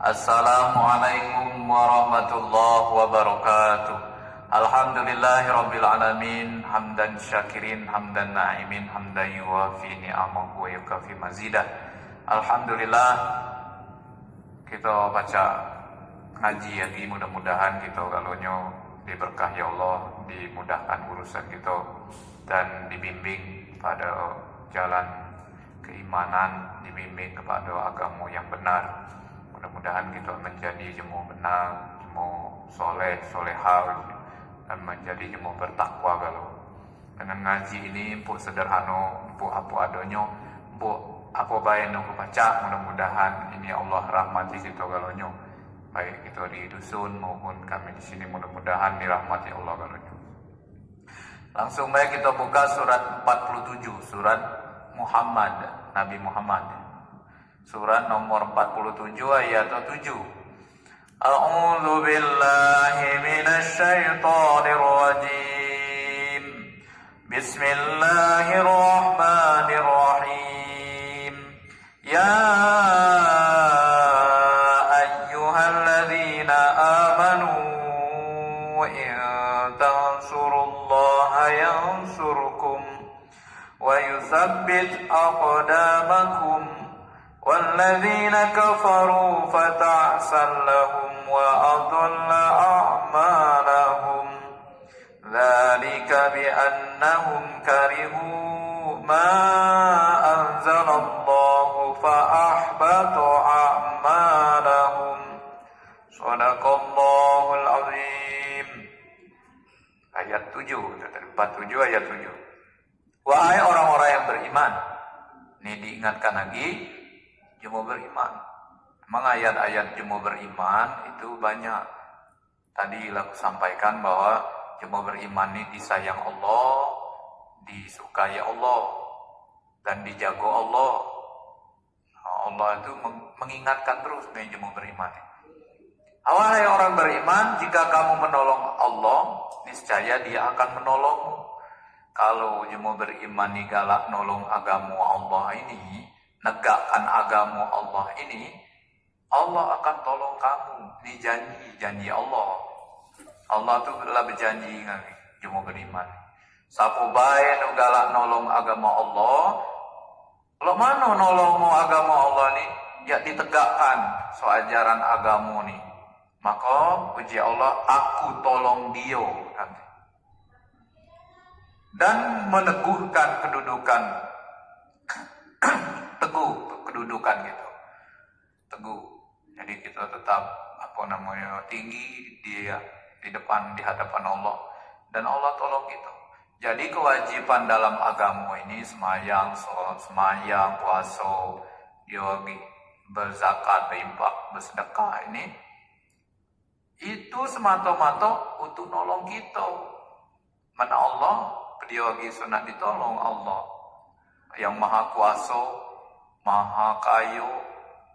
Assalamualaikum warahmatullahi wabarakatuh. Alhamdulillahirabbil alamin, hamdan syakirin, hamdan na'imin, hamdan yuwafi ni'amahu wa yukafi mazidah. Alhamdulillah, kita baca ngaji lagi, mudah-mudahan kita kalonyo diberkah ya Allah, dimudahkan urusan kita dan dibimbing pada jalan keimanan, dibimbing kepada agama yang benar. Mudah-mudahan kita menjadi jemu benar, jemu soleh, solehah, dan menjadi jemu bertakwa kalau. Dengan ngaji ini, empuk sederhana, empuk apa adanya, empuk apa baik yang aku baca, mudah-mudahan ini Allah rahmati kita kalau nyo. Baik kita di dusun maupun kami di sini, mudah-mudahan dirahmati Allah kalau nyo. Langsung baik kita buka surat 47, surat Muhammad, Nabi Muhammad. Surat nomor 47 ayat 7. A'udzu billahi minasy syaithanir rajim. Bismillahirrahmanirrahim. Ya ayyuhalladzina amanu in tansurullaha yansurkum wa yutsabbit aqdamakum. والذين كفروا فتعسا لهم وأضل أعمالهم ذلك بأنهم كرهوا ما أنزل الله فأحبط أعمالهم صدق الله العظيم. Ayat 7, 47 ayat 7. Wahai orang-orang yang beriman, ini diingatkan lagi, jemu beriman. Memang ayat-ayat jemu beriman itu banyak. Tadi aku sampaikan bahwa jemu beriman ini disayang Allah, disukai Allah, dan dijaga Allah. Allah itu mengingatkan terus nih jemu beriman. Wahai orang beriman, jika kamu menolong Allah, niscaya Dia akan menolongmu. Kalau jemu beriman nih galak nolong agama Allah ini, negakkan agama Allah ini, Allah akan tolong kamu. Ini janji Allah. Allah tuh telah berjanji ngaki jemu beriman. Sapo bae nu galak nolong agama Allah, lo mana nolongmu agama Allah nih? Ya ditegakkan so ajaran agama nih. Maka puji Allah, aku tolong dia nanti. Dan meneguhkan kedudukan teguh kedudukan gitu, teguh. Jadi kita tetap tinggi di depan, di hadapan Allah, dan Allah tolong kita. Jadi kewajiban dalam agama ini semayang, sholat, semayang, puasa, yogi, berzakat, berinfak, bersedekah ini itu semata-mata untuk nolong kita. Mana Allah beliau sunat ditolong Allah yang maha kuasa, maha kaya,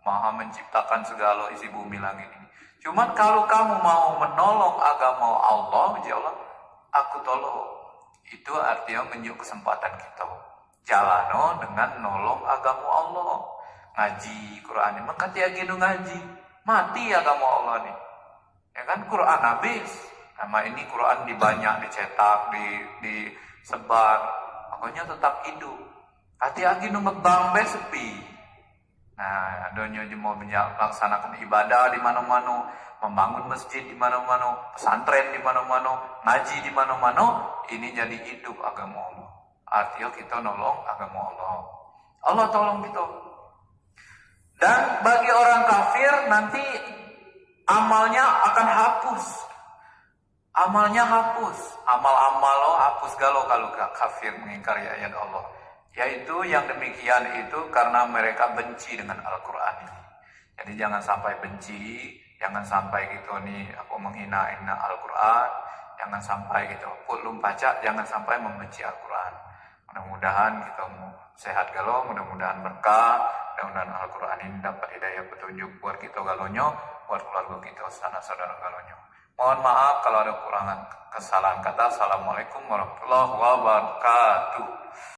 maha menciptakan segala isi bumi langit ini. Cuman kalau kamu mau menolong agama Allah, ya Allah, aku tolong. Itu artinya menunjuk kesempatan kita. Jalano dengan nolong agama Allah. Ngaji Quran ini, maka tiap gitu ngaji, mati agama Allah nih. Ya kan Quran habis. Nama ini Quran dibanyak, dicetak, disebar, makanya tetap hidup. Hati-hati nu ngebang sepi. Nah, adonyo mau melaksanakan ibadah di mana-mana, membangun masjid di mana-mana, pesantren di mana-mana, ngaji di mana-mana, ini jadi hidup agama Allah. Artinya kita nolong agama Allah. Allah tolong kita. Dan bagi orang kafir nanti amalnya akan hapus. Amalnya hapus. Amal-amal lo hapus galau kalau kafir mengingkari ayat Allah. Yaitu yang demikian itu karena mereka benci dengan Al-Quran ini. Jadi jangan sampai benci, jangan sampai gitu nih aku menghina-hina Al-Quran, jangan sampai gitu kulum baca, jangan sampai membenci Al-Quran. Mudah-mudahan kita sehat galau, mudah-mudahan berkah, mudah-mudahan Al-Quran ini dapat hidayah petunjuk buat kita galonyo, buat keluarga kita, saudara-saudara galonyo. Mohon maaf kalau ada kurangan kesalahan kata. Assalamualaikum warahmatullahi wabarakatuh.